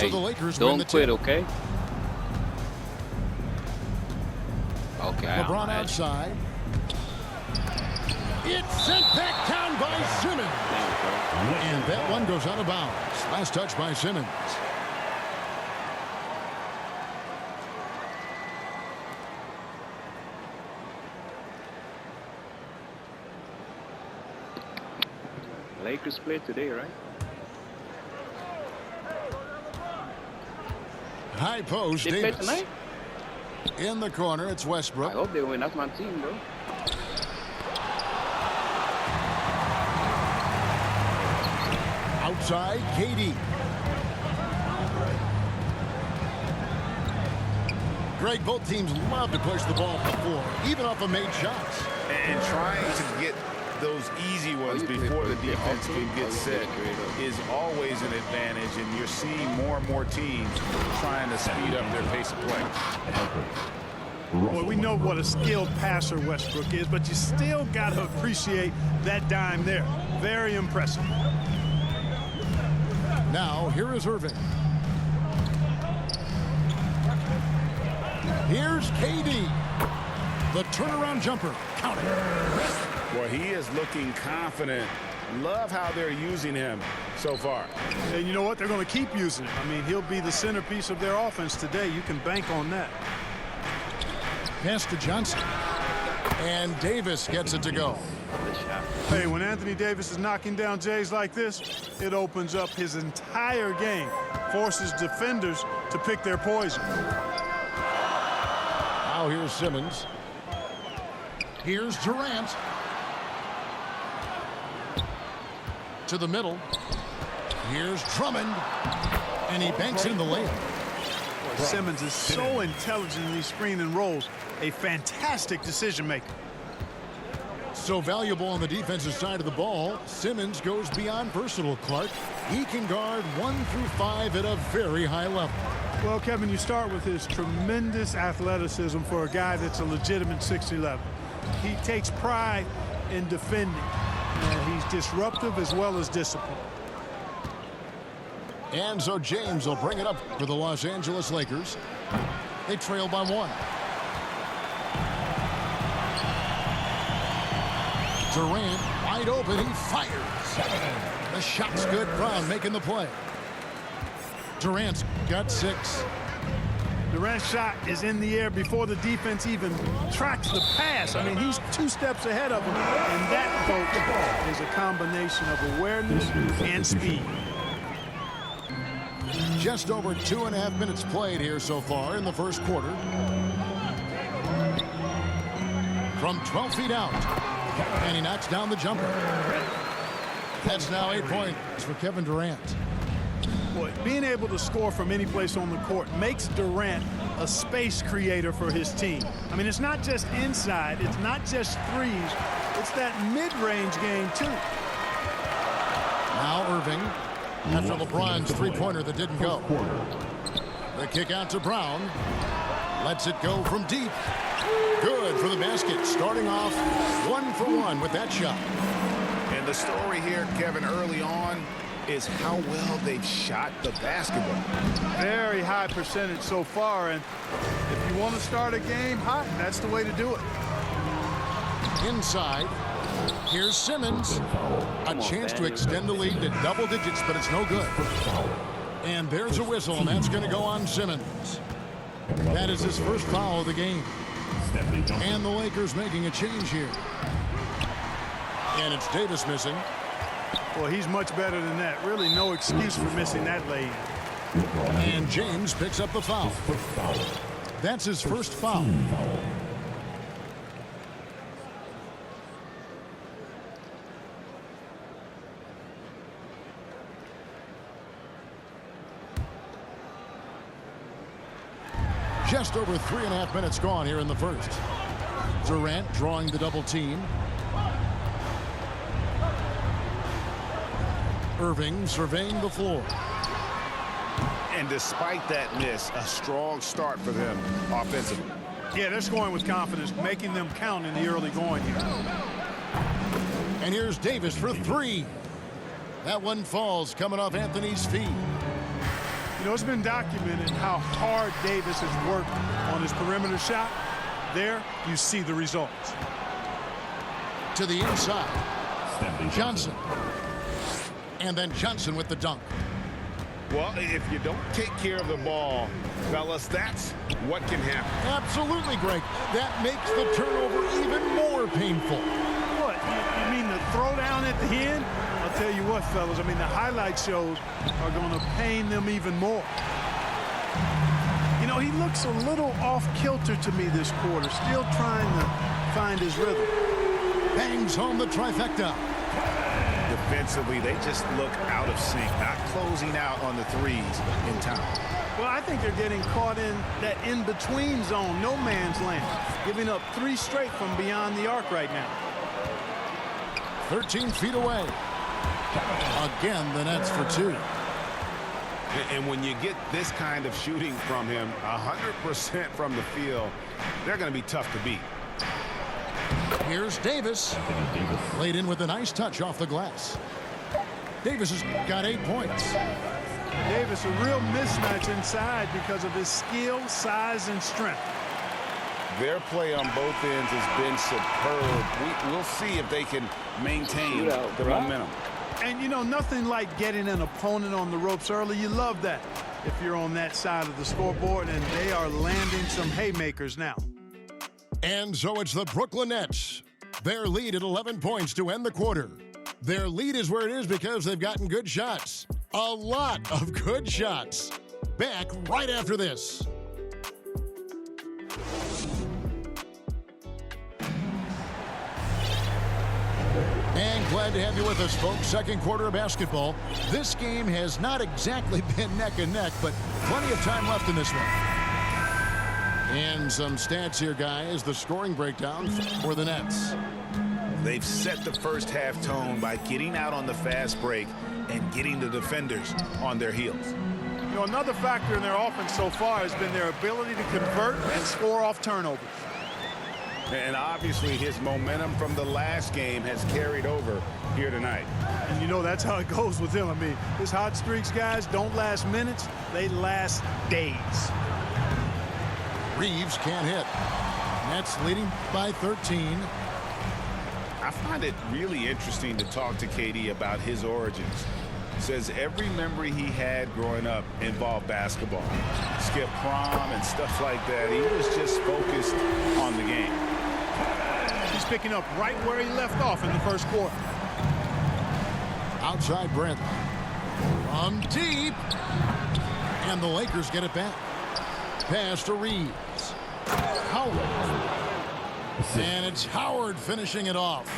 So Hey, the Lakers win the don't quit, tip. okay? Okay. LeBron outside. It's sent back down by Simmons. And that one goes out of bounds. Last touch by Simmons. Lakers play today, right? High post, They play Davis. tonight? In the corner, it's I Westbrook. hope they win. That's my team, bro. Outside, KD. Greg, both teams love to push the ball up the floor, even off of made shots. And trying to get those easy ones before the defense can get set is always an advantage, and you're seeing more and more teams trying to speed up their pace of play. Well, we know what a skilled passer Westbrook is, but you still got to appreciate that dime there. Very impressive. Now, here is Irving. Here's KD. The turnaround jumper. Count it. Well, he is looking confident. Love how they're using him so far. And you know what? They're going to keep using him. I mean, he'll be the centerpiece of their offense today. You can bank on that. Pass to Johnson. And Davis gets it to go. Hey, when Anthony Davis is knocking down Jays like this, it opens up his entire game, forces defenders to pick their poison. Now here's Simmons. Here's Durant. To the middle. Here's Drummond. And he banks in the layup. Simmons is so intelligent in these screen and rolls. A fantastic decision maker. So valuable on the defensive side of the ball. Simmons goes beyond personal, Clark. He can guard 1 through 5 at a very high level. Well, Kevin, you start with his tremendous athleticism for a guy that's a legitimate 6'11". He takes pride in defending, and he's disruptive as well as disciplined. And so James will bring it up for the Los Angeles Lakers. They trail by 1. Durant wide open. He fires. The shot's good. Brown making the play. Durant's got 6. Durant's shot is in the air before the defense even tracks the pass. I mean, he's 2 steps ahead of him, and that, folks, is a combination of awareness and speed. Just over 2.5 minutes played here so far in the first quarter. From 12 feet out. And he knocks down the jumper. That's now 8 points for Kevin Durant. Boy, being able to score from any place on the court makes Durant a space creator for his team. I mean, it's not just inside. It's not just threes. It's that mid-range game, too. Now Irving. After LeBron's three-pointer that didn't go. The kick out to Brown. Lets it go from deep. Good for the basket. Starting off 1 for 1 with that shot. And the story here, Kevin, early on is how well they've shot the basketball. Very high percentage so far, and if you want to start a game hot, that's the way to do it. Inside. Here's Simmons. A chance to extend the lead to double digits, but it's no good. And there's a whistle, and that's going to go on Simmons. That is his first foul of the game. And the Lakers making a change here. And it's Davis missing. Well, he's much better than that. Really no excuse for missing that lay-in. And James picks up the foul. That's his first foul. Just over 3.5 minutes gone here in the first. Durant drawing the double team. Irving surveying the floor. And despite that miss, a strong start for them offensively. Yeah, they're scoring with confidence, making them count in the early going here. And here's Davis for 3. That one falls coming off Anthony's feet. You know, it's been documented how hard Davis has worked on his perimeter shot. There, you see the results. To the inside. Johnson. And then Johnson with the dunk. Well, if you don't take care of the ball, fellas, that's what can happen. Absolutely, Greg. That makes the turnover even more painful. What? You mean the throwdown at the end? I'll tell you what, fellas. I mean, the highlight shows are going to pain them even more. You know, he looks a little off-kilter to me this quarter, still trying to find his rhythm. Bangs home the trifecta. Defensively, they just look out of sync, not closing out on the threes in time. Well, I think they're getting caught in that in-between zone, no man's land, giving up 3 straight from beyond the arc right now. 13 feet away. Again, the Nets for 2. And when you get this kind of shooting from him, 100% from the field, they're going to be tough to beat. Here's Davis. Laid in with a nice touch off the glass. Davis has got 8 points. Davis, a real mismatch inside because of his skill, size, and strength. Their play on both ends has been superb. We'll see if they can maintain the momentum. And, you know, nothing like getting an opponent on the ropes early. You love that if you're on that side of the scoreboard, and they are landing some haymakers now. And so it's the Brooklyn Nets. Their lead at 11 points to end the quarter. Their lead is where it is because they've gotten good shots. A lot of good shots. Back right after this. And glad to have you with us, folks. Second quarter of basketball. This game has not exactly been neck and neck, but plenty of time left in this one. And some stats here, guys. The scoring breakdown for the Nets. They've set the first half tone by getting out on the fast break and getting the defenders on their heels. You know, another factor in their offense so far has been their ability to convert and score off turnovers. And obviously his momentum from the last game has carried over here tonight. And you know that's how it goes with him. I mean, his hot streaks, guys, don't last minutes. They last days. Reeves can't hit. Nets leading by 13. I find it really interesting to talk to KD about his origins. Says every memory he had growing up involved basketball. Skip prom and stuff like that. He was just focused on the game. He's picking up right where he left off in the first quarter. Outside Brent. From deep. And the Lakers get it back. Pass to Reeves. Howard. And it's Howard finishing it off.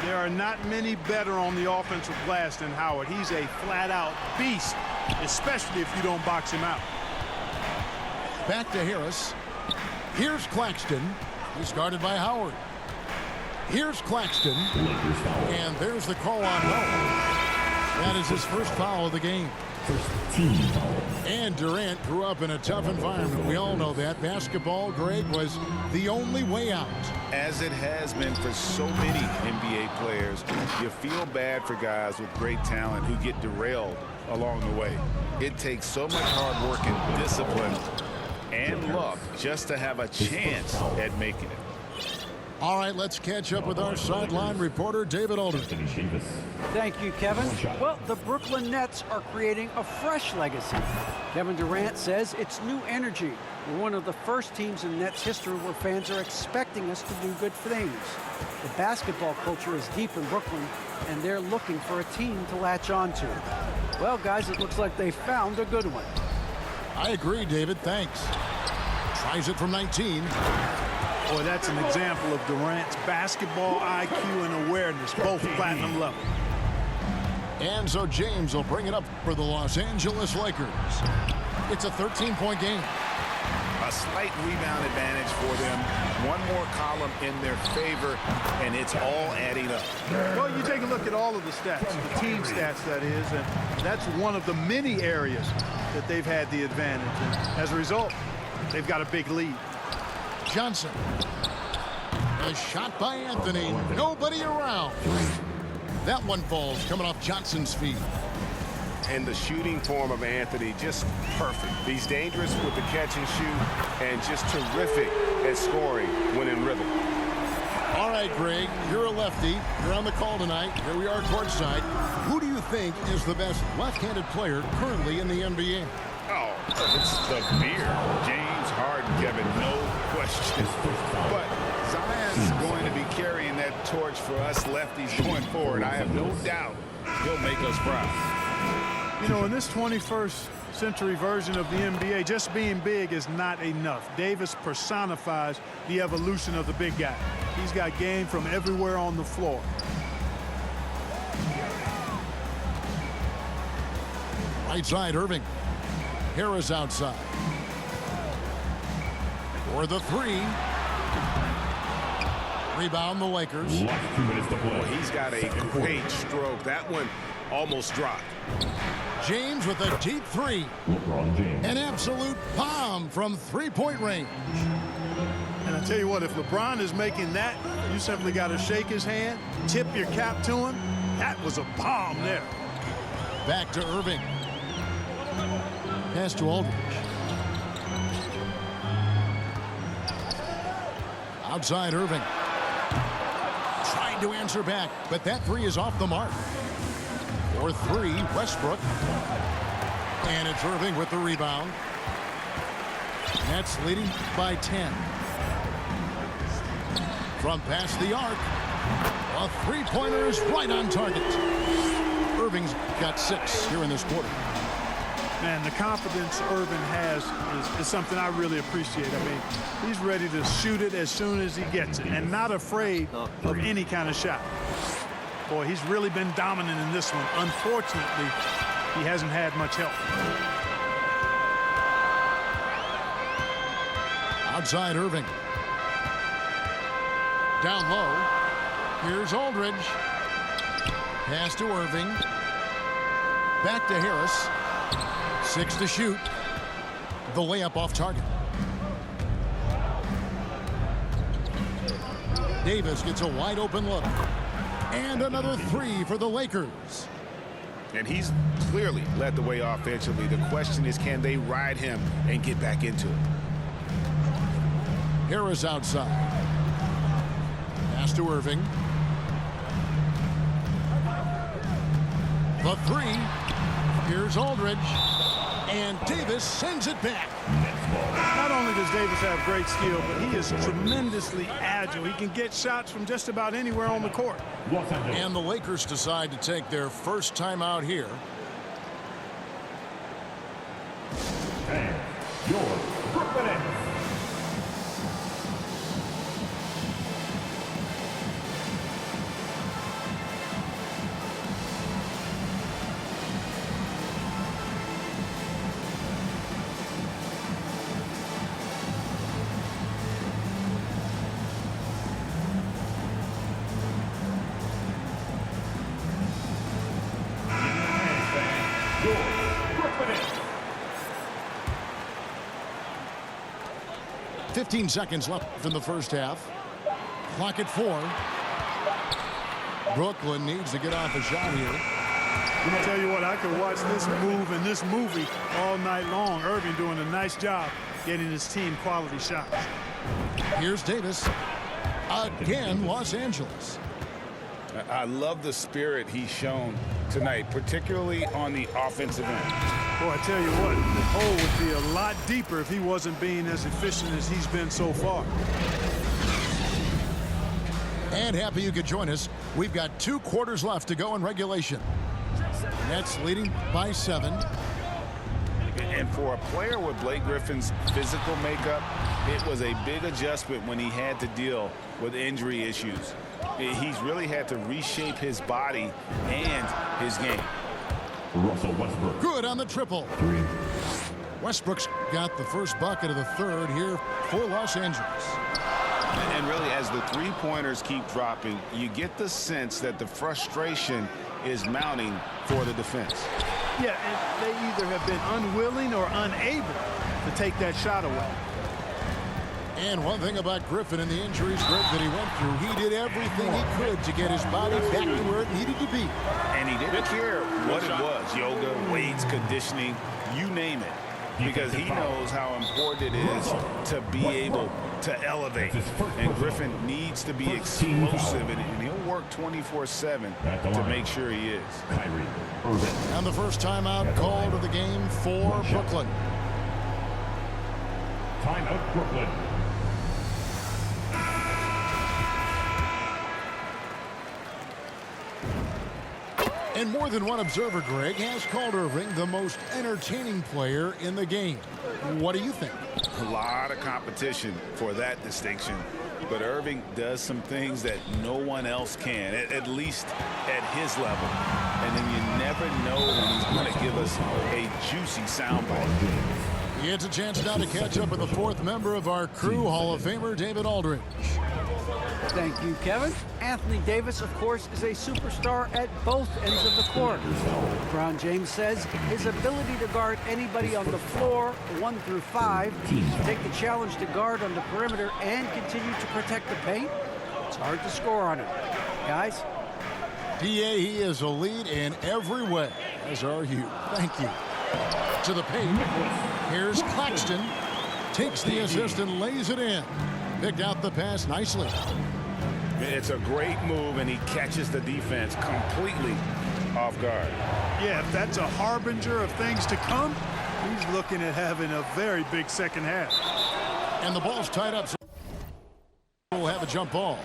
There are not many better on the offensive glass than Howard. He's a flat-out beast, especially if you don't box him out. Back to Harris. Here's Claxton. He's guarded by Howard. Here's Claxton. And there's the call on Howard. That is his first foul of the game. And Durant grew up in a tough environment. We all know that. Basketball, Greg, was the only way out. As it has been for so many NBA players, you feel bad for guys with great talent who get derailed along the way. It takes so much hard work and discipline and luck just to have a chance at making it. All right, let's catch up with our sideline reporter, David Alden. Thank you, Kevin. Well, the Brooklyn Nets are creating a fresh legacy. Kevin Durant says it's new energy. We're one of the first teams in Nets history where fans are expecting us to do good things. The basketball culture is deep in Brooklyn, and they're looking for a team to latch on to. Well, guys, it looks like they found a good one. I agree, David. Thanks. Tries it from 19. Boy, that's an example of Durant's basketball IQ and awareness, both platinum level. And so James will bring it up for the Los Angeles Lakers. It's a 13-point game. A slight rebound advantage for them. One more column in their favor, and it's all adding up. Well, you take a look at all of the stats, the team stats, that is, and that's one of the many areas that they've had the advantage. And as a result, they've got a big lead. Johnson. A shot by Anthony. Nobody around. That one falls coming off Johnson's feet. And the shooting form of Anthony, just perfect. He's dangerous with the catch and shoot and just terrific at scoring when in rhythm. All right, Greg, you're a lefty. You're on the call tonight. Here we are courtside. Who do you think is the best left-handed player currently in the NBA? Oh, it's the beer. James Harden, Kevin, no question. But Zion's going to be carrying that torch for us lefties going forward. I have no doubt he'll make us proud. You know, in this 21st century version of the NBA, just being big is not enough. Davis personifies the evolution of the big guy. He's got game from everywhere on the floor. Right side, Irving. Harris outside. For the three. Rebound the Lakers. Well, he's got a great stroke. That one almost dropped. James with a deep three. An absolute bomb from three-point range. And I tell you what, if LeBron is making that, you simply got to shake his hand, tip your cap to him. That was a bomb there. Back to Irving. Pass to Aldridge. Outside Irving. Tried to answer back, but that three is off the mark. For three, Westbrook. And it's Irving with the rebound. Nets leading by 10. From past the arc. A three-pointer is right on target. Irving's got 6 here in this quarter. Man, the confidence Irving has is something I really appreciate. I mean, he's ready to shoot it as soon as he gets it and not afraid of any kind of shot. Boy, he's really been dominant in this one. Unfortunately, he hasn't had much help. Outside Irving. Down low. Here's Aldridge. Pass to Irving. Back to Harris. 6 to shoot. The layup off target. Davis gets a wide open look. And another three for the Lakers. And he's clearly led the way offensively. The question is, can they ride him and get back into it? Harris outside. Pass to Irving. The three. Here's Aldridge. And Davis sends it back. Not only does Davis have great skill, but he is tremendously agile. He can get shots from just about anywhere on the court. And the Lakers decide to take their first time out here. And your Brooklyn Nets. Your Brooklyn Nets. 15 seconds left in the first half. Clock at 4. Brooklyn needs to get off a shot here. Let me tell you what, I could watch this move and this movie all night long. Irving doing a nice job getting his team quality shots. Here's Davis. Again, Los Angeles. I love the spirit he's shown tonight, particularly on the offensive end. Boy, I tell you what, the hole would be a lot deeper if he wasn't being as efficient as he's been so far. And happy you could join us. We've got 2 quarters left to go in regulation. Nets leading by 7. And for a player with Blake Griffin's physical makeup, it was a big adjustment when he had to deal with injury issues. He's really had to reshape his body and his game. Russell Westbrook. Good on the triple. 3. Westbrook's got the first bucket of the third here for Los Angeles. And really, as the three-pointers keep dropping, you get the sense that the frustration is mounting for the defense. Yeah, and they either have been unwilling or unable to take that shot away. And one thing about Griffin and the injury streak that he went through, he did everything he could to get his body back to where it needed to be. And he didn't care what it was, yoga, weights, conditioning, you name it. Because he knows how important it is to be able to elevate. And Griffin needs to be explosive, and he'll work 24/7 to make sure he is. Kyrie Irving. And the first timeout called of the game for Brooklyn. Timeout Brooklyn. And more than one observer, Greg, has called Irving the most entertaining player in the game. What do you think? A lot of competition for that distinction. But Irving does some things that no one else can, at least at his level. And then you never know when he's going to give us a juicy soundbite. He gets a chance now to catch up with the fourth member of our crew, Hall of Famer David Aldridge. Thank you, Kevin. Anthony Davis, of course, is a superstar at both ends of the court. LeBron James says his ability to guard anybody on the floor, 1 through 5, take the challenge to guard on the perimeter and continue to protect the paint, it's hard to score on him. Guys? DA, he is a lead in every way, as are you. Thank you. To the paint. Here's Claxton. Takes the assist and lays it in. Picked out the pass nicely. It's a great move, and he catches the defense completely off guard. Yeah, if that's a harbinger of things to come, he's looking at having a very big second half. And the ball's tied up, so we'll have a jump ball.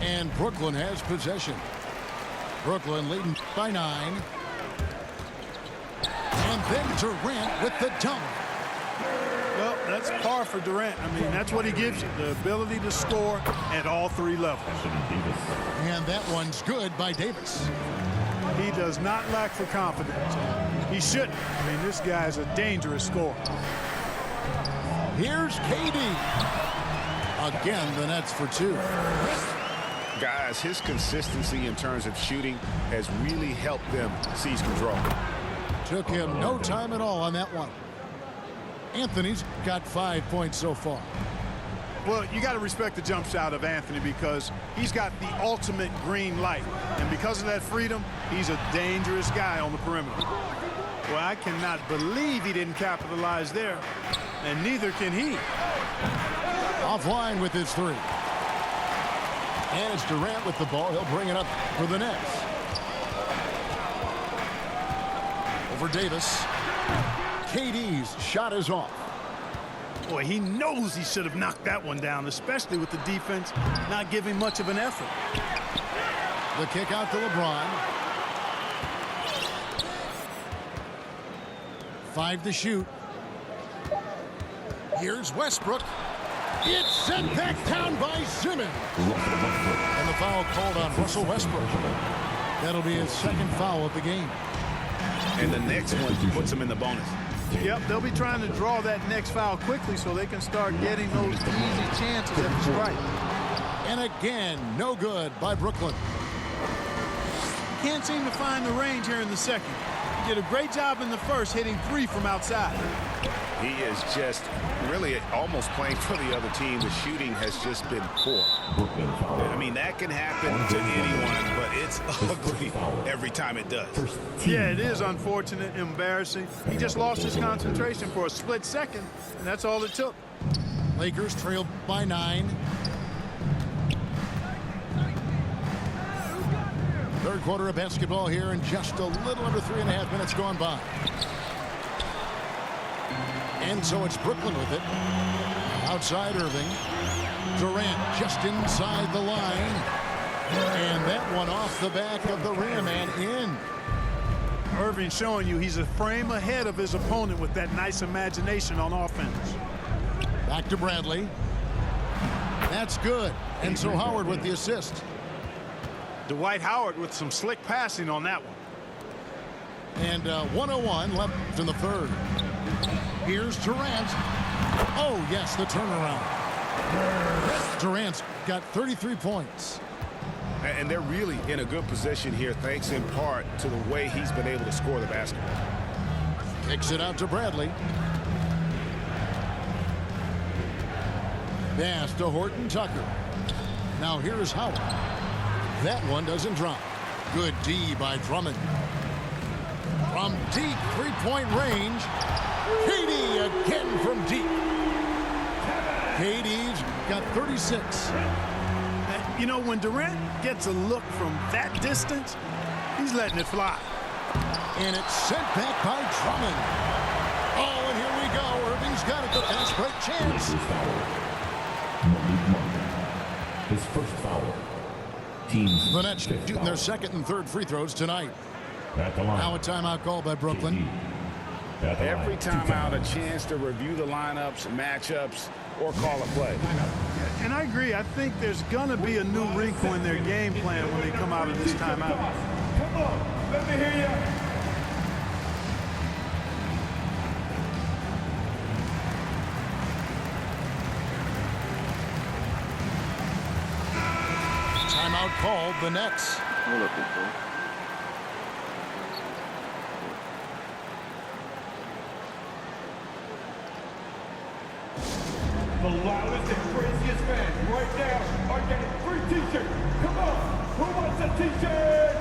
And Brooklyn has possession. Brooklyn leading by 9. And then Durant with the dunk. Well, that's par for Durant. I mean, that's what he gives you, the ability to score at all 3 levels. And that one's good by Davis. He does not lack for confidence. He shouldn't. I mean, this guy's a dangerous scorer. Here's KD. Again, the Nets for 2. Guys, his consistency in terms of shooting has really helped them seize control. Took him no time at all on that one. Anthony's got 5 points so far. Well, you got to respect the jump shot of Anthony because he's got the ultimate green light. And because of that freedom, he's a dangerous guy on the perimeter. Well, I cannot believe he didn't capitalize there. And neither can he. Offline with his 3. And it's Durant with the ball. He'll bring it up for the Nets. Over Davis. KD's shot is off. Boy, he knows he should have knocked that one down, especially with the defense not giving much of an effort. The kick out to LeBron. 5 to shoot. Here's Westbrook. It's sent back down by Simmons. And the foul called on Russell Westbrook. That'll be his 2nd foul of the game. And the next one puts him in the bonus. Yep, they'll be trying to draw that next foul quickly so they can start getting those easy chances at the strike. And again, no good by Brooklyn. Can't seem to find the range here in the second. He did a great job in the first, hitting 3 from outside. He is just really almost playing for the other team. The shooting has just been poor. I mean, that can happen to anyone, but it's ugly every time it does. Yeah, it is unfortunate, embarrassing. He just lost his concentration for a split second, and that's all it took. Lakers trailed by 9. Third quarter of basketball here, and just a little under 3.5 minutes gone by. And so it's Brooklyn with it. Outside Irving. Durant just inside the line. And that one off the back of the rim and in. Irving showing you he's a frame ahead of his opponent with that nice imagination on offense. Back to Bradley. That's good. And so Howard with the assist. Dwight Howard with some slick passing on that one. And 1:01 left in the third. Here's Durant. Oh, yes, the turnaround. Durant's got 33 points. And they're really in a good position here, thanks in part to the way he's been able to score the basketball. Kicks it out to Bradley. Pass to Horton Tucker. Now here's Howard. That one doesn't drop. Good D by Drummond. From deep three-point range, KD again from deep. KD's got 36. You know, when Durant gets a look from that distance, he's letting it fly. And it's sent back by Drummond. Oh, and here we go. Irving's got it. The fast break chance. His first foul. Teams. The Nets shooting their second and third free throws tonight. At the line. Now a timeout called by Brooklyn. At the Every line. timeout, a chance to review the lineups, matchups, or call a play. And I agree. I think there's going to be a new wrinkle in their game plan when they come out of this timeout. Come on, let me hear you. Timeout called the Nets. Hold up, bro. The loudest and craziest fans right now are getting free t-shirts. Come on, who wants a t-shirt?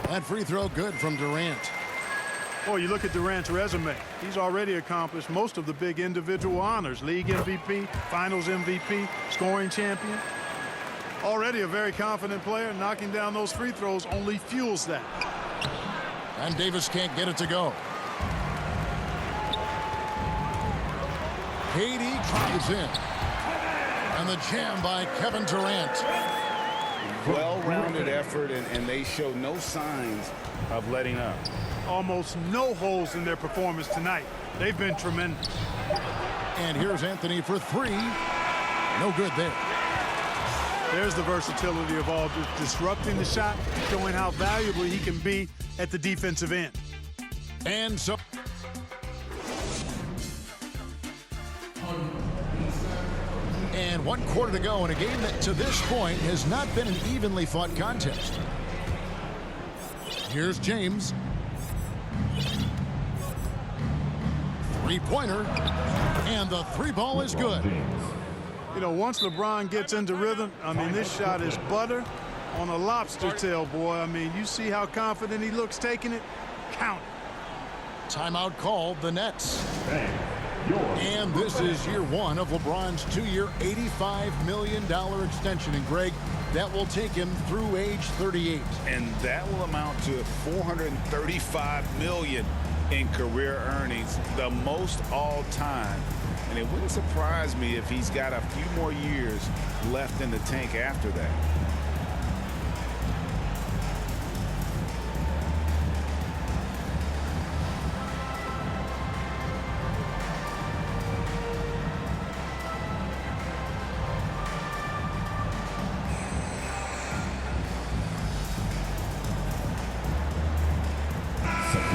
That free throw good from Durant. Boy, you look at Durant's resume. He's already accomplished most of the big individual honors. League MVP, Finals MVP, scoring champion. Already a very confident player. Knocking down those free throws only fuels that. And Davis can't get it to go. KD drives in. And the jam by Kevin Durant. Well-rounded effort, and they show no signs of letting up. Almost no holes in their performance tonight. They've been tremendous. And here's Anthony for three. No good there. There's the versatility of Aldridge, disrupting the shot, showing how valuable he can be at the defensive end. And so... And 1 quarter to go in a game that to this point has not been an evenly fought contest. Here's James. Three-pointer. And the three ball is good. You know, once LeBron gets into rhythm, I mean, this shot is butter on a lobster tail, boy. I mean, you see how confident he looks taking it? Count it. Timeout called the Nets. And this is year one of LeBron's 2-year, $85 million extension. And, Greg, that will take him through age 38. And that will amount to $435 million in career earnings, the most all time. And it wouldn't surprise me if he's got a few more years left in the tank after that.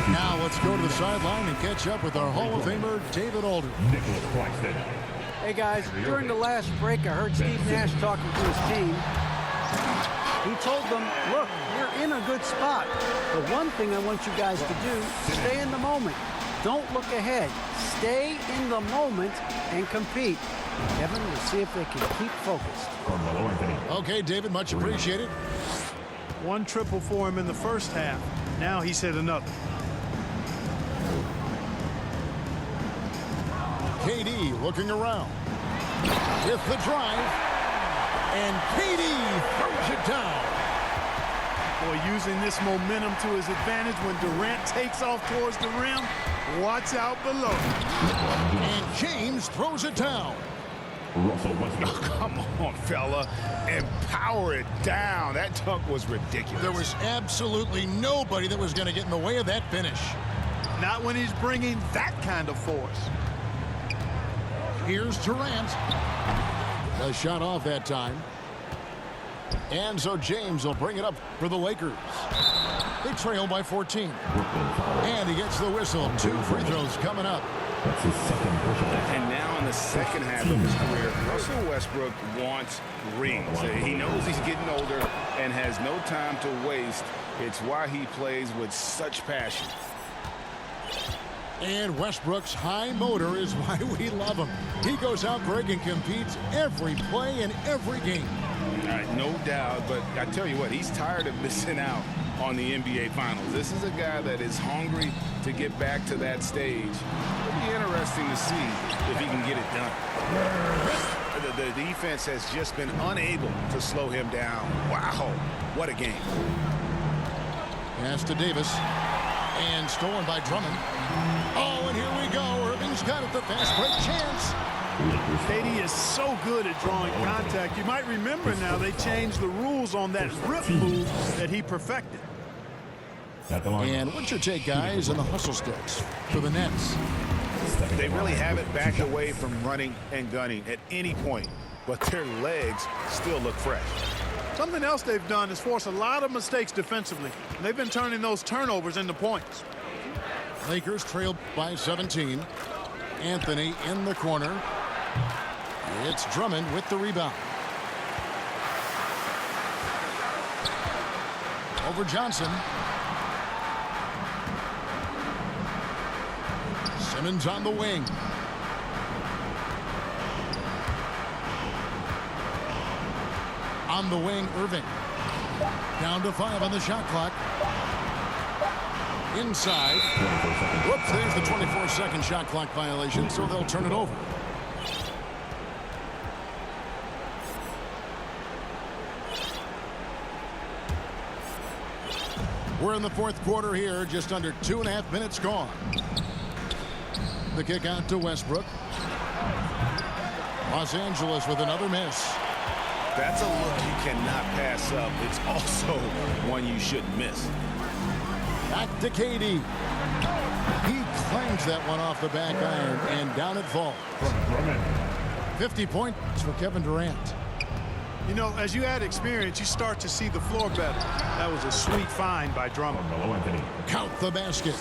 Now let's go to the sideline and catch up with our Hall of Famer, David Aldridge. Nicholas Claxton. Hey guys, during the last break, I heard Steve Nash talking to his team. He told them, look, you're in a good spot. The one thing I want you guys to do, stay in the moment. Don't look ahead. Stay in the moment and compete. Kevin, we'll see if they can keep focused. Carmelo Anthony. Okay, David, much appreciated. One triple for him in the first half. Now he's hit another. KD looking around with the drive, and KD throws it down. Boy, using this momentum to his advantage when Durant takes off towards the rim. Watch out below. And James throws it down. Oh, come on, fella. And power it down. That dunk was ridiculous. There was absolutely nobody that was going to get in the way of that finish. Not when he's bringing that kind of force. Here's Durant. The shot off that time. And so James will bring it up for the Lakers. They trail by 14. And he gets the whistle. 2 free throws coming up. And now in the second half of his career, Russell Westbrook wants rings. He knows he's getting older and has no time to waste. It's why he plays with such passion. And Westbrook's high motor is why we love him. He goes out, Greg, and competes every play in every game. No doubt, but I tell you what, he's tired of missing out on the NBA Finals. This is a guy that is hungry to get back to that stage. It'll be interesting to see if he can get it done. The defense has just been unable to slow him down. Wow, what a game. Pass to Davis. And stolen by Drummond. Oh, and here we go. Irving's got it. The fast break chance. KD is so good at drawing contact. You might remember now they changed the rules on that rip move that he perfected. And what's your take, guys, on the hustle sticks for the Nets? They really haven't backed away from running and gunning at any point, but their legs still look fresh. Something else they've done is force a lot of mistakes defensively. And they've been turning those turnovers into points. Lakers trailed by 17. Anthony in the corner. It's Drummond with the rebound. Over Johnson. Simmons on the wing. On the wing, Irving. Down to 5 on the shot clock. Inside. Whoops, there's the 24-second shot clock violation, so they'll turn it over. We're in the fourth quarter here, just under 2.5 minutes gone. The kick out to Westbrook. Los Angeles with another miss. That's a look you cannot pass up. It's also one you shouldn't miss. Back to KD. He claims that one off the back iron, and down it falls. 50 points for Kevin Durant. You know, as you add experience, you start to see the floor better. That was a sweet find by Drummond. Count the basket.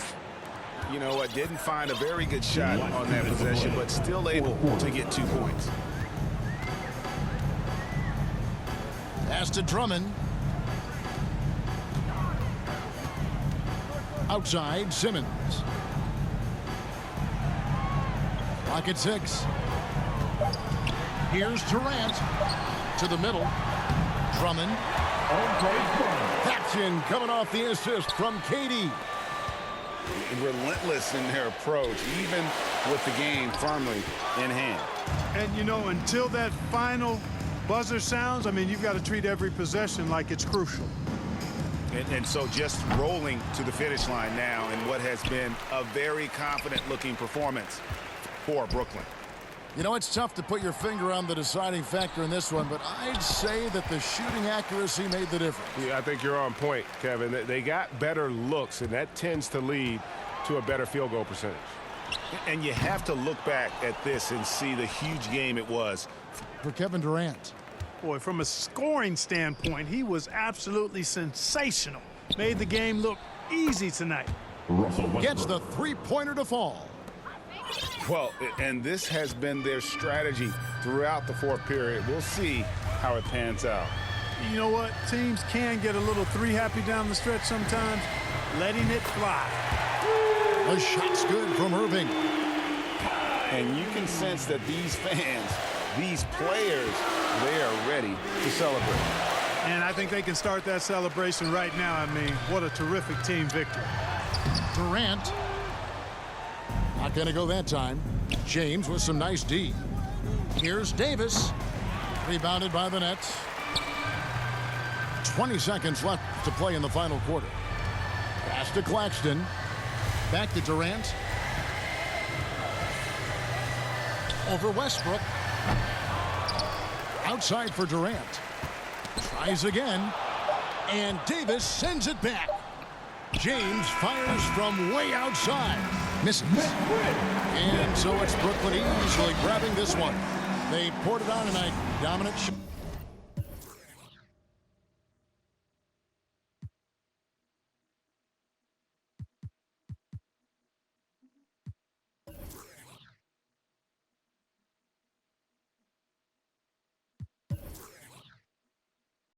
You know what? Didn't find a very good shot on that possession, but still able to get 2 points. Pass to Drummond. Outside, Simmons. Clock at 6. Here's Durant to the middle. Drummond. That's in, coming off the assist from KD. Relentless in their approach, even with the game firmly in hand. And, you know, until that final buzzer sounds, I mean, you've got to treat every possession like it's crucial. And so just rolling to the finish line now in what has been a very confident-looking performance for Brooklyn. You know, it's tough to put your finger on the deciding factor in this one, but I'd say that the shooting accuracy made the difference. Yeah, I think you're on point, Kevin. They got better looks, and that tends to lead to a better field goal percentage. And you have to look back at this and see the huge game it was for Kevin Durant. Boy, from a scoring standpoint, he was absolutely sensational. Made the game look easy tonight. Gets the three-pointer to fall. Well, and this has been their strategy throughout the fourth period. We'll see how it pans out. You know what? Teams can get a little three-happy down the stretch sometimes. Letting it fly. The shot's good from Irving. And you can sense that these fans, these players, they are ready to celebrate. And I think they can start that celebration right now. I mean, what a terrific team victory. Durant. Not going to go that time. James with some nice D. Here's Davis. Rebounded by the Nets. 20 seconds left to play in the final quarter. Pass to Claxton. Back to Durant. Over Westbrook. Outside for Durant. Tries again. And Davis sends it back. James fires from way outside. Misses. And so it's Brooklyn easily grabbing this one. They poured it on tonight. Dominant shot.